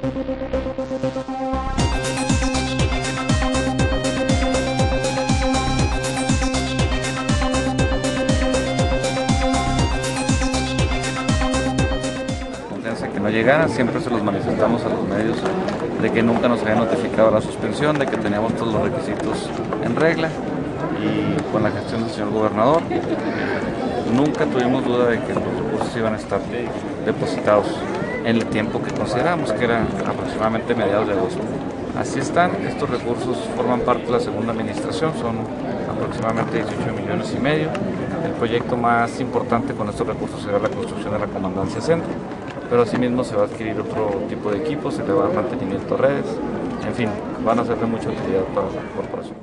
Que no llegaran, siempre se los manifestamos a los medios de que nunca nos había notificado la suspensión, de que teníamos todos los requisitos en regla y con la gestión del señor gobernador nunca tuvimos duda de que los recursos iban a estar depositados en el tiempo que consideramos, que era aproximadamente mediados de agosto. Así están, estos recursos forman parte de la segunda administración, son aproximadamente 18,5 millones. El proyecto más importante con estos recursos será la construcción de la Comandancia Centro, pero asimismo se va a adquirir otro tipo de equipos, se le va a dar mantenimiento a redes, en fin, van a ser de mucha utilidad para la corporación.